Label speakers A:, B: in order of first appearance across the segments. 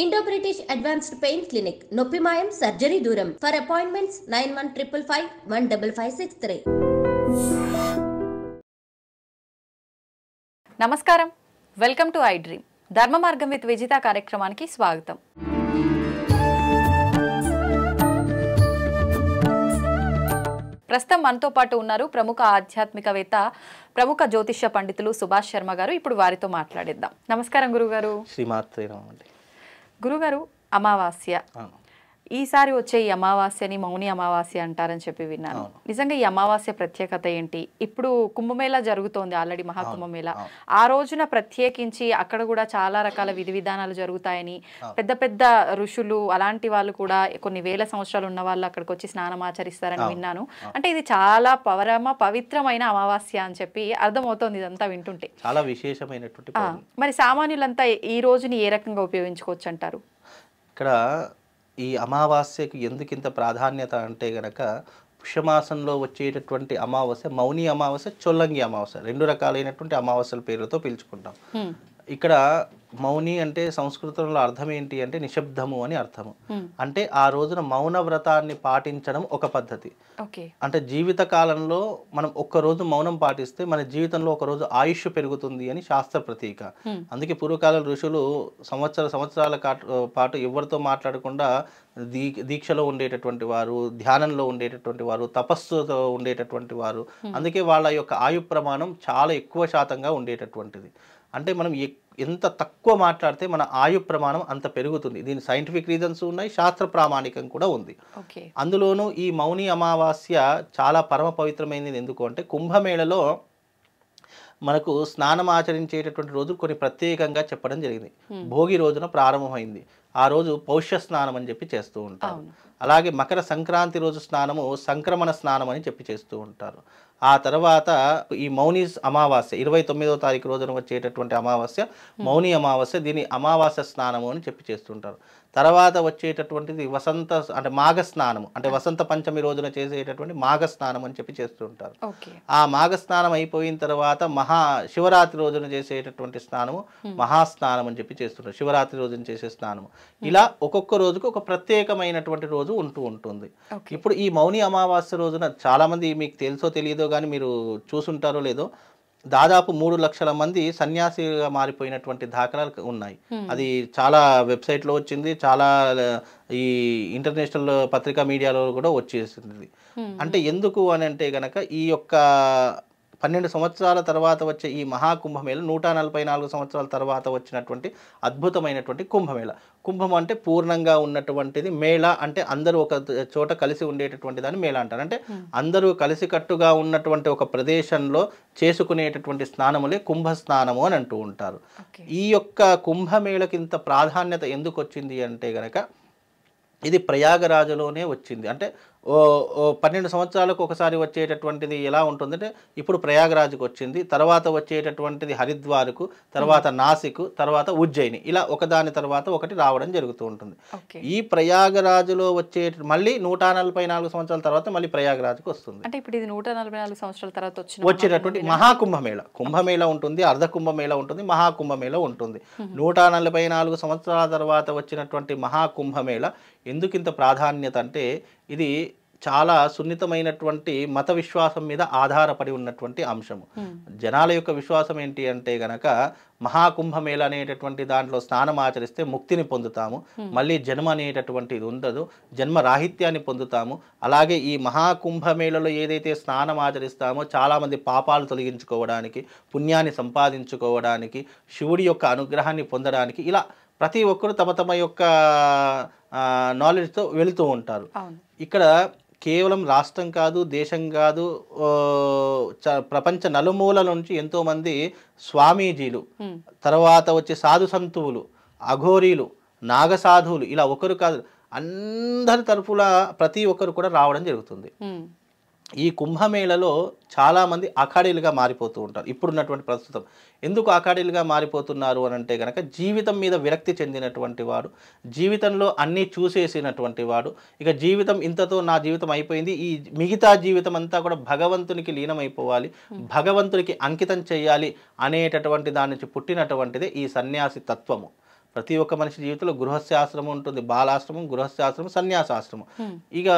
A: Indo British advanced pain clinic నొప్పి మాయం surgery దూరం ఫర్ అపాయింట్మెంట్స్ 9155515563.
B: నమస్కారం, వెల్కమ్ టు ఐ డ్రీమ్. ధర్మ మార్గం విత్ విజిత కార్యక్రమానికి స్వాగతం. ప్రస్తుతం మనతో పాటు ఉన్నారు ప్రముఖ ఆధ్యాత్మికవేత్త, ప్రముఖ జ్యోతిష్య పండితులు సుభాష్ శర్మ గారు. ఇప్పుడు వారితో మాట్లాడిద్దాం. నమస్కారం గురుగారు.
C: శ్రీమాత్రే
B: గురుగారు, అమావాస్య ఈసారి వచ్చే ఈ అమావాస్యని మౌని అమావాస్య అంటారని చెప్పి విన్నాను. నిజంగా ఈ అమావాస్య ప్రత్యేకత ఏంటి? ఇప్పుడు కుంభమేళా జరుగుతోంది, ఆల్రెడీ మహాకుంభమేళా. ఆ రోజున ప్రత్యేకించి అక్కడ కూడా చాలా రకాల విధి విధానాలు జరుగుతాయని, పెద్ద పెద్ద ఋషులు అలాంటి వాళ్ళు కూడా కొన్ని వేల సంవత్సరాలు ఉన్న వాళ్ళు అక్కడికి వచ్చి స్నానం ఆచరిస్తారని విన్నాను. అంటే ఇది చాలా పవిత్రమైన అమావాస్య అని చెప్పి అర్థమవుతోంది ఇదంతా వింటుంటే.
C: చాలా విశేషమైనటువంటి.
B: మరి సామాన్యులంతా ఈ రోజుని ఏ రకంగా ఉపయోగించుకోవచ్చు అంటారు?
C: ఇక్కడ ఈ అమావాస్యకి ఎందుకు ఇంత ప్రాధాన్యత అంటే గనక, పుష్యమాసంలో వచ్చేటటువంటి అమావాస్య మౌని అమావాస్య, చొల్లంగి అమావాస్య, రెండు రకాలైనటువంటి అమావాస్యల పేర్లతో పిలుచుకుంటాం. ఇక్కడ మౌని అంటే సంస్కృతంలో అర్థం ఏంటి అంటే నిశ్శబ్దము అని అర్థము. అంటే ఆ రోజున మౌన వ్రతాన్ని పాటించడం ఒక పద్ధతి. అంటే జీవిత కాలంలో మనం ఒక్కరోజు మౌనం పాటిస్తే మన జీవితంలో ఒక రోజు ఆయుష్ పెరుగుతుంది అని శాస్త్ర ప్రతీక. అందుకే పూర్వకాల ఋషులు సంవత్సరాల పాటు ఎవరితో మాట్లాడకుండా దీక్షలో ఉండేటటువంటి వారు, ధ్యానంలో ఉండేటటువంటి వారు, తపస్సుతో ఉండేటటువంటి వారు. అందుకే వాళ్ళ యొక్క ఆయు ప్రమాణం చాలా ఎక్కువ శాతంగా ఉండేటటువంటిది. అంటే మనం ఎంత తక్కువ మాట్లాడితే మన ఆయు ప్రమాణం అంత పెరుగుతుంది. దీని సైంటిఫిక్ రీజన్స్ ఉన్నాయి, శాస్త్ర ప్రామాణికం కూడా ఉంది. అందులోనూ ఈ మౌని అమావాస్య చాలా పరమ పవిత్రమైనది. ఎందుకు అంటే కుంభమేళలో మనకు స్నానం ఆచరించేటటువంటి రోజు కొన్ని ప్రత్యేకంగా చెప్పడం జరిగింది. భోగి రోజున ప్రారంభమైంది. ఆ రోజు పౌష్య స్నానం అని చెప్పి చేస్తూ ఉంటారు. అలాగే మకర సంక్రాంతి రోజు స్నానము సంక్రమణ స్నానం అని చెప్పి చేస్తూ ఉంటారు. ఆ తర్వాత ఈ మౌని అమావాస్య 29వ తారీఖు రోజున వచ్చేటటువంటి అమావాస్య మౌని అమావాస్య, దీని అమావాస్య స్నానము అని చెప్పి చేస్తుంటారు. తర్వాత వచ్చేటటువంటిది వసంత అంటే మాఘ స్నానము, అంటే వసంత పంచమి రోజున చేసేటటువంటి మాఘ స్నానం అని చెప్పి చేస్తూ ఉంటారు. ఆ మాఘ స్నానం అయిపోయిన తర్వాత శివరాత్రి రోజున చేసేటటువంటి స్నానము మహాస్నానం అని చెప్పి చేస్తుంటారు. శివరాత్రి రోజున చేసే స్నానము. ఇలా ఒక్కొక్క రోజుకు ఒక ప్రత్యేకమైనటువంటి రోజు ఉంటుంది. ఇప్పుడు ఈ మౌని అమావాస్య రోజున చాలా మంది, మీకు తెలుసో తెలియదో కానీ మీరు చూసుంటారో లేదో, దాదాపు 3 లక్షల మంది సన్యాసిగా మారిపోయినటువంటి దాఖలాలు ఉన్నాయి. అది చాలా వెబ్సైట్లో వచ్చింది, చాలా ఈ ఇంటర్నేషనల్ పత్రికా మీడియాలో కూడా వచ్చేసింది. అంటే ఎందుకు అని అంటే గనక, ఈ యొక్క 12 సంవత్సరాల తర్వాత వచ్చే ఈ మహాకుంభమేళ 144 సంవత్సరాల తర్వాత వచ్చినటువంటి అద్భుతమైనటువంటి కుంభమేళ. కుంభం అంటే పూర్ణంగా ఉన్నటువంటిది, మేళ అంటే అందరూ ఒక చోట కలిసి ఉండేటటువంటి దాన్ని మేళ అంటారు. అంటే అందరూ కలిసికట్టుగా ఉన్నటువంటి ఒక ప్రదేశంలో చేసుకునేటటువంటి స్నానములే కుంభ స్నానము అని అంటూ ఉంటారు. ఈ యొక్క కుంభమేళకి ఇంత ప్రాధాన్యత ఎందుకు వచ్చింది అంటే గనక, ఇది ప్రయాగరాజులోనే వచ్చింది. అంటే 12 సంవత్సరాలకు ఒకసారి వచ్చేటటువంటిది ఎలా ఉంటుందంటే, ఇప్పుడు ప్రయాగరాజుకు వచ్చింది, తర్వాత వచ్చేటటువంటిది హరిద్వార్కు, తర్వాత నాసిక్, తర్వాత ఉజ్జయిని, ఇలా ఒకదాని తర్వాత ఒకటి రావడం జరుగుతూ ఉంటుంది. ఈ ప్రయాగరాజులో మళ్ళీ 144 సంవత్సరాల తర్వాత మళ్ళీ ప్రయాగరాజుకు వస్తుంది.
B: అంటే ఇప్పుడు ఇది 144 సంవత్సరాల తర్వాత
C: వచ్చేటటువంటి మహాకుంభమేళ. కుంభమేళ ఉంటుంది, అర్ధ కుంభమేళ ఉంటుంది, మహాకుంభమేళ ఉంటుంది. 144 సంవత్సరాల తర్వాత వచ్చినటువంటి మహాకుంభమేళ ఎందుకు ఇంత ప్రాధాన్యత అంటే, ఇది చాలా సున్నితమైనటువంటి మత విశ్వాసం మీద ఆధారపడి ఉన్నటువంటి అంశము. జనాల యొక్క విశ్వాసం ఏంటి అంటే గనక, మహాకుంభమేళ అనేటటువంటి దాంట్లో స్నానం ఆచరిస్తే ముక్తిని పొందుతాము, మళ్ళీ జన్మ అనేటటువంటిది ఉండదు, జన్మ రాహిత్యాన్ని పొందుతాము. అలాగే ఈ మహాకుంభమేళలో ఏదైతే స్నానం ఆచరిస్తామో చాలామంది పాపాలు తొలగించుకోవడానికి, పుణ్యాన్ని సంపాదించుకోవడానికి, శివుడి యొక్క అనుగ్రహాన్ని పొందడానికి, ఇలా ప్రతి ఒక్కరు తమ యొక్క నాలెడ్జ్తో వెళుతూ ఉంటారు. ఇక్కడ కేవలం రాష్ట్రం కాదు, దేశం కాదు, ప్రపంచ నలుమూలల నుంచి ఎంతోమంది స్వామీజీలు, తర్వాత వచ్చే సాధు సంతువులు, అఘోరీలు, నాగసాధువులు, ఇలా ఒకరు కాదు అందరి తరఫున ప్రతి ఒక్కరు కూడా రావడం జరుగుతుంది. ఈ కుంభమేళలో చాలామంది అఖాడీలుగా మారిపోతూ ఉంటారు. ఇప్పుడున్నటువంటి ప్రస్తుతం ఎందుకు అఖాడీలుగా మారిపోతున్నారు అని అంటే కనుక, జీవితం మీద విరక్తి చెందినటువంటి వాడు, జీవితంలో అన్నీ చూసేసినటువంటి వాడు, ఇక జీవితం ఇంతతో నా జీవితం అయిపోయింది, ఈ మిగతా జీవితం అంతా కూడా భగవంతునికి లీనమైపోవాలి, భగవంతునికి అంకితం చేయాలి అనేటటువంటి దాని నుంచి పుట్టినటువంటిదే ఈ సన్యాసి తత్వము. ప్రతి ఒక్క మనిషి జీవితంలో గృహస్థాశ్రమం ఉంటుంది, బాలాశ్రమం, గృహస్థాశ్రమం, సన్యాసాశ్రమం. ఇక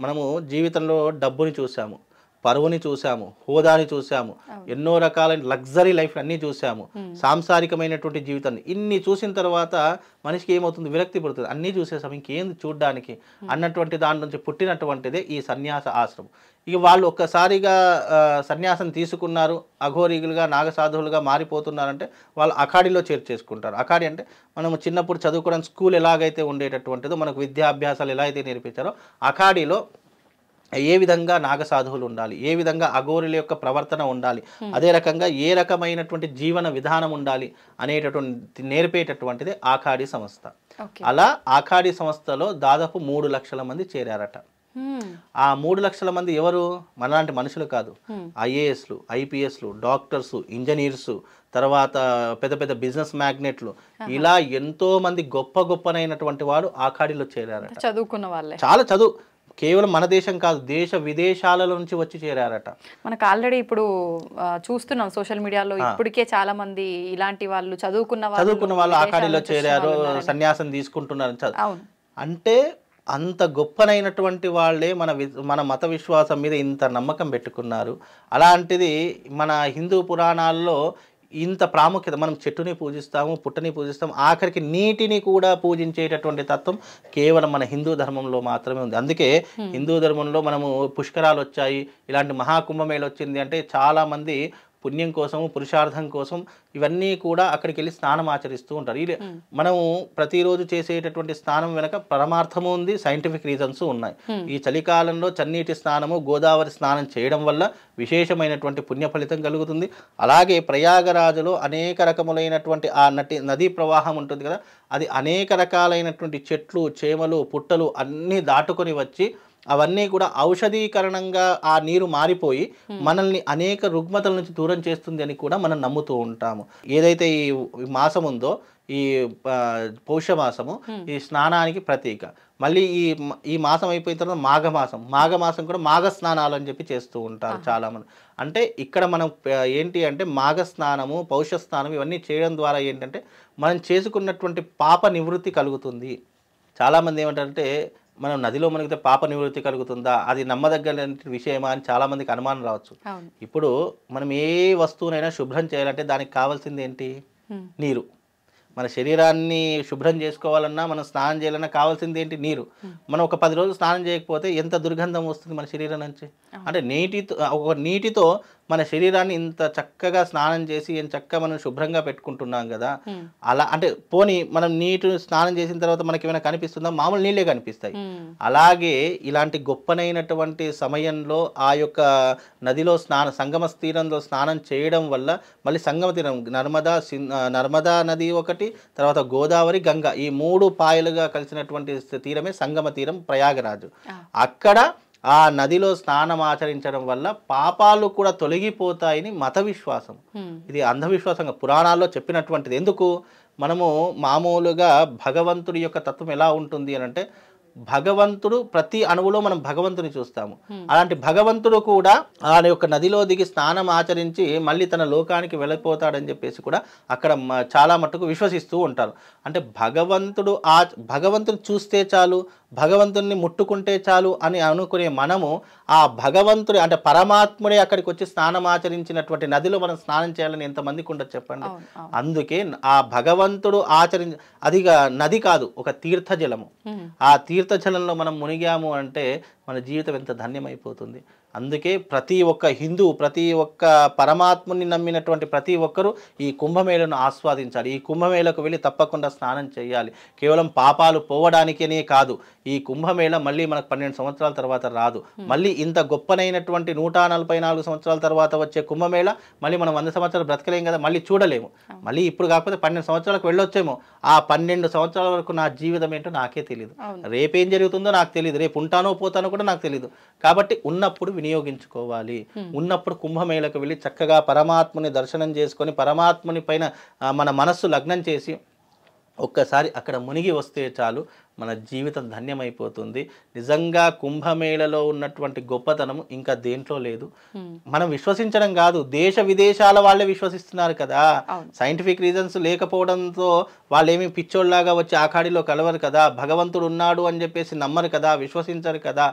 C: మనము జీవితంలో డబ్బుని చూసాము, పరువుని చూసాము, హోదాని చూసాము, ఎన్నో రకాలైన లగ్జరీ లైఫ్ అన్నీ చూసాము, సాంసారికమైనటువంటి జీవితాన్ని ఇన్ని చూసిన తర్వాత మనిషికి ఏమవుతుంది, విరక్తి పడుతుంది. అన్నీ చూసేసాము, ఇంకేంది చూడ్డానికి అన్నటువంటి దాని నుంచి పుట్టినటువంటిదే ఈ సన్యాస ఆశ్రమం. ఇక వాళ్ళు ఒక్కసారిగా సన్యాసం తీసుకున్నారు, అఘోరీగులుగా నాగసాధువులుగా మారిపోతున్నారంటే వాళ్ళు అఖాడీలో చేర్చేసుకుంటారు. అఖాడీ అంటే మనం చిన్నప్పుడు చదువుకోవడానికి స్కూల్ ఎలాగైతే ఉండేటటువంటిదో, మనకు విద్యాభ్యాసాలు ఎలా అయితే నేర్పించారో, అఖాడీలో ఏ విధంగా నాగసాధువులు ఉండాలి, ఏ విధంగా అఘోరుల యొక్క ప్రవర్తన ఉండాలి, అదే రకంగా ఏ రకమైనటువంటి జీవన విధానం ఉండాలి అనేటటువంటి నేర్పేటటువంటిది ఆఖాడీ సంస్థ. అలా ఆఖాడీ సంస్థలో దాదాపు 3 లక్షల మంది చేరారట. ఆ 3 లక్షల మంది ఎవరు, మనలాంటి మనుషులు కాదు, ఐఏఎస్లు, ఐపీఎస్లు, డాక్టర్సు, ఇంజనీర్సు, తర్వాత పెద్ద పెద్ద బిజినెస్ మ్యాగ్నెట్లు, ఇలా ఎంతో మంది గొప్పనైనటువంటి వాడు ఆఖాడీలో చేరారట.
B: చదువుకున్న వాళ్ళే,
C: చాలా చదువు, కేవలం మన దేశం కాదు, దేశ విదేశాల నుంచి వచ్చి చేరారట.
B: మనకు ఆల్రెడీ ఇప్పుడు చూస్తున్నాం సోషల్ మీడియాలో, ఇప్పటికే చాలా మంది ఇలాంటి వాళ్ళు చదువుకున్న వాళ్ళు
C: ఆఖాడీలో చేరారు, సన్యాసం తీసుకుంటున్నారు. అంటే అంత గొప్పనైనటువంటి వాళ్ళే మన మత విశ్వాసం మీద ఇంత నమ్మకం పెట్టుకున్నారు. అలాంటిది మన హిందూ పురాణాల్లో ఇంత ప్రాముఖ్యత, మనం చెట్టుని పూజిస్తాము, పుట్టని పూజిస్తాము, ఆఖరికి నీటిని కూడా పూజించేటటువంటి తత్వం కేవలం మన హిందూ ధర్మంలో మాత్రమే ఉంది. అందుకే హిందూ ధర్మంలో మనము పుష్కరాలు వచ్చాయి, ఇలాంటి మహాకుంభమేళ వచ్చింది అంటే చాలామంది పుణ్యం కోసము, పురుషార్థం కోసం ఇవన్నీ కూడా అక్కడికి వెళ్ళి స్నానం ఆచరిస్తూ ఉంటారు. మనము ప్రతిరోజు చేసేటటువంటి స్నానం వెనక పరమార్థము ఉంది, సైంటిఫిక్ రీజన్స్ ఉన్నాయి. ఈ చలికాలంలో చన్నీటి స్నానము, గోదావరి స్నానం చేయడం వల్ల విశేషమైనటువంటి పుణ్య ఫలితం కలుగుతుంది. అలాగే ప్రయాగరాజులో అనేక రకములైనటువంటి ఆ నదీ ప్రవాహం ఉంటుంది కదా, అది అనేక రకాలైనటువంటి చెట్లు, చేమలు, పుట్టలు అన్నీ దాటుకొని వచ్చి అవన్నీ కూడా ఔషధీకరణంగా ఆ నీరు మారిపోయి మనల్ని అనేక రుగ్మతల నుంచి దూరం చేస్తుంది అని కూడా మనం నమ్ముతూ ఉంటాము. ఏదైతే ఈ మాసం ఉందో, ఈ పౌషమాసము ఈ స్నానానికి ప్రతీక. మళ్ళీ ఈ మాసం అయిపోయిన తర్వాత మాఘమాసం కూడా మాఘ స్నానాలు అని చెప్పి చేస్తూ ఉంటారు చాలామంది. అంటే ఇక్కడ మనం ఏంటి అంటే మాఘ స్నానము, పౌష స్నానం ఇవన్నీ చేయడం ద్వారా ఏంటంటే మనం చేసుకున్నటువంటి పాప నివృత్తి కలుగుతుంది. చాలామంది ఏమంటారంటే మనం నదిలో మునిగితే పాప నివృత్తి కలుగుతుందా, అది నమ్మదగ్గ విషయమా అని చాలామందికి అనుమానం రావచ్చు. ఇప్పుడు మనం ఏ వస్తువునైనా శుభ్రం చేయాలంటే దానికి కావాల్సింది ఏంటి, నీరు. మన శరీరాన్ని శుభ్రం చేసుకోవాలన్నా, మనం స్నానం చేయాలన్నా కావాల్సింది ఏంటి, నీరు. మనం ఒక 10 రోజులు స్నానం చేయకపోతే ఎంత దుర్గంధం వస్తుంది మన శరీరం నుంచి. అంటే నీటితో మన శరీరాన్ని ఇంత చక్కగా స్నానం చేసి చక్కగా మనం శుభ్రంగా పెట్టుకుంటున్నాం కదా. అలా అంటే పోనీ మనం నీటి స్నానం చేసిన తర్వాత మనకి ఏమైనా కనిపిస్తుందా, మామూలు నీళ్ళే కనిపిస్తాయి. అలాగే ఇలాంటి గొప్పనైనటువంటి సమయంలో ఆ యొక్క నదిలో సంగమ తీరంలో స్నానం చేయడం వల్ల మళ్ళీ సంగమ తీరం నర్మదా నది ఒకటి, తర్వాత గోదావరి, గంగా, ఈ 3 పాయలుగా కలిసినటువంటి తీరమే సంగమ తీరం ప్రయాగరాజు. అక్కడ ఆ నదిలో స్నానం ఆచరించడం వల్ల పాపాలు కూడా తొలగిపోతాయని మత విశ్వాసం. ఇది అంధవిశ్వాసంగా పురాణాల్లో చెప్పినటువంటిది. ఎందుకు, మనము మామూలుగా భగవంతుడి యొక్క తత్వం ఎలా ఉంటుంది అని అంటే, భగవంతుడు ప్రతి అణువులో మనం భగవంతుని చూస్తాము. అలాంటి భగవంతుడు కూడా ఆ యొక్క నదిలో దిగి స్నానం ఆచరించి మళ్ళీ తన లోకానికి వెళ్ళిపోతాడని చెప్పేసి కూడా అక్కడ చాలా మట్టుకు విశ్వసిస్తూ ఉంటారు. అంటే భగవంతుడు చూస్తే చాలు, భగవంతుని ముట్టుకుంటే చాలు అని అనుకునే మనము ఆ భగవంతుడి అంటే పరమాత్ముడే అక్కడికి వచ్చి స్నానం ఆచరించినటువంటి నదిలో మనం స్నానం చేయాలని ఎంతమందికి ఉండదు చెప్పండి. అందుకే ఆ భగవంతుడు అదిగా నది కాదు, ఒక తీర్థజలము. ఆ తీర్థజలంలో మనం మునిగాము అంటే మన జీవితం ఎంత ధన్యమైపోతుంది. అందుకే ప్రతి ఒక్క హిందూ, ప్రతి ఒక్క పరమాత్ముని నమ్మినటువంటి ప్రతి ఒక్కరూ ఈ కుంభమేళను ఆస్వాదించాలి. ఈ కుంభమేళకు వెళ్ళి తప్పకుండా స్నానం చేయాలి. కేవలం పాపాలు పోవడానికనే కాదు, ఈ కుంభమేళ మళ్ళీ మనకు 12 సంవత్సరాల తర్వాత రాదు. మళ్ళీ ఇంత గొప్పనైనటువంటి 144 సంవత్సరాల తర్వాత వచ్చే కుంభమేళ మళ్ళీ మనం 100 సంవత్సరాలు బ్రతకలేం కదా, మళ్ళీ చూడలేము. మళ్ళీ ఇప్పుడు కాకపోతే 12 సంవత్సరాలకు వెళ్ళొచ్చేమో. ఆ 12 సంవత్సరాల వరకు నా జీవితం ఏంటో నాకే తెలియదు, రేపేం జరుగుతుందో నాకు తెలియదు, రేపు ఉంటానో పోతానో కూడా నాకు తెలియదు. కాబట్టి ఉన్నప్పుడు వినియోగించుకోవాలి. ఉన్నప్పుడు కుంభమేళకు వెళ్ళి చక్కగా పరమాత్మని దర్శనం చేసుకొని పరమాత్మని పైన మన మనస్సు లగ్నం చేసి ఒక్కసారి అక్కడ మునిగి వస్తే చాలు, మన జీవితం ధన్యమైపోతుంది. నిజంగా కుంభమేళలో ఉన్నటువంటి గొప్పతనం ఇంకా దేంట్లో లేదు. మనం విశ్వసించడం కాదు, దేశ విదేశాల వాళ్ళే విశ్వసిస్తున్నారు కదా. సైంటిఫిక్ రీజన్స్ లేకపోవడంతో వాళ్ళేమి పిచ్చోళ్ళలాగా వచ్చి ఆఖాడిలో కలవరు కదా, భగవంతుడు ఉన్నాడు అని చెప్పేసి నమ్మరు కదా, విశ్వసించరు కదా.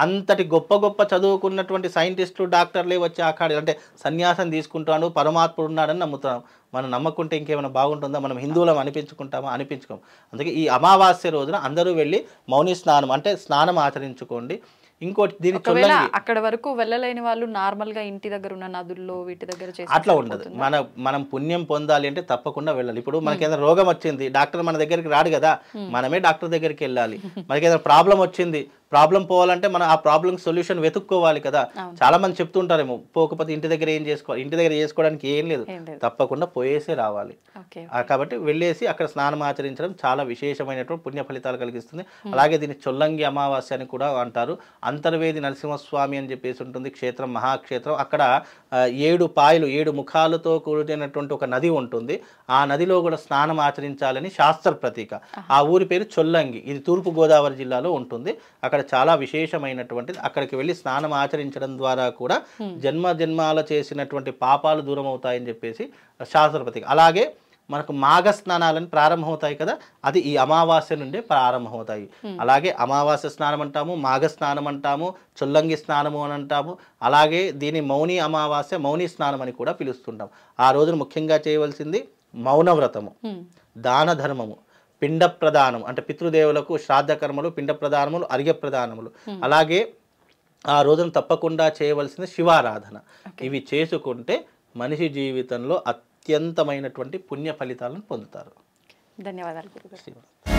C: అంతటి గొప్ప గొప్ప చదువుకున్నటువంటి సైంటిస్టులు డాక్టర్లే వచ్చి ఆఖాడి అంటే సన్యాసం తీసుకుంటాను, పరమాత్ముడు ఉన్నాడని నమ్ముతున్నాం. మనం నమ్మకుంటే ఇంకేమైనా బాగుంటుందా? మనం హిందువులం అనిపించుకుంటామా? అనిపించుకోం. అందుకే ఈ అమావాస్య రోజున అందరూ వెళ్ళి మౌని స్నానం అంటే స్నానం ఆచరించుకోండి. ఇంకోటి దీని
B: అక్కడ వరకు వెళ్ళలేని వాళ్ళు నార్మల్ గా ఇంటి దగ్గర ఉన్న నదుల్లో వీటి దగ్గర
C: అట్లా ఉండదు. మనం పుణ్యం పొందాలి అంటే తప్పకుండా వెళ్ళాలి. ఇప్పుడు మనకి ఏదైనా రోగం వచ్చింది, డాక్టర్ మన దగ్గరికి రాడు కదా, మనమే డాక్టర్ దగ్గరికి వెళ్ళాలి. మనకి ఏదైనా ప్రాబ్లం వచ్చింది, ప్రాబ్లం పోవాలంటే మనం ఆ ప్రాబ్లం సొల్యూషన్ వెతుక్కోవాలి కదా. చాలా మంది చెప్తుంటారేమో పోకపోతే ఇంటి దగ్గర ఏం చేసుకోవాలి, ఇంటి దగ్గర చేసుకోవడానికి ఏం లేదు, తప్పకుండా పోయేసే రావాలి. కాబట్టి వెళ్ళేసి అక్కడ స్నానం ఆచరించడం చాలా విశేషమైనటువంటి పుణ్య ఫలితాలు కలిగిస్తుంది. అలాగే దీన్ని చొల్లంగి అమావాస్య అని కూడా అంటారు. అంతర్వేది నరసింహస్వామి అని చెప్పేసి ఉంటుంది క్షేత్రం, మహాక్షేత్రం. అక్కడ 7 పాయలు 7 ముఖాలతో కూడినటువంటి ఒక నది ఉంటుంది. ఆ నదిలో కూడా స్నానం ఆచరించాలని శాస్త్ర ప్రతీక. ఆ ఊరి పేరు చొల్లంగి. ఇది తూర్పు గోదావరి జిల్లాలో ఉంటుంది. అక్కడ చాలా విశేషమైనటువంటిది. అక్కడికి వెళ్ళి స్నానం ఆచరించడం ద్వారా కూడా జన్మాల చేసినటువంటి పాపాలు దూరం అవుతాయని చెప్పేసి శాస్త్ర ప్రతీక. అలాగే మనకు మాఘ స్నానాలని ప్రారంభమవుతాయి కదా, అది ఈ అమావాస్య నుండే ప్రారంభమవుతాయి. అలాగే అమావాస్య స్నానం అంటాము, మాఘ స్నానం అంటాము, చొల్లంగి స్నానము అని అంటాము. అలాగే దీని మౌని అమావాస్య, మౌని స్నానం అని కూడా పిలుస్తుంటాం. ఆ రోజున ముఖ్యంగా చేయవలసింది మౌనవ్రతము, దాన ధర్మము, పిండ ప్రదానం అంటే పితృదేవులకు శ్రాద్ధ కర్మలు, పిండ ప్రదానములు, అర్ఘ్య ప్రదానములు. అలాగే ఆ రోజున తప్పకుండా చేయవలసింది శివారాధన. ఇవి చేసుకుంటే మనిషి జీవితంలో అత్యంతమైనటువంటి పుణ్య ఫలితాలను పొందుతారు.
B: ధన్యవాదాలు గురుగారు.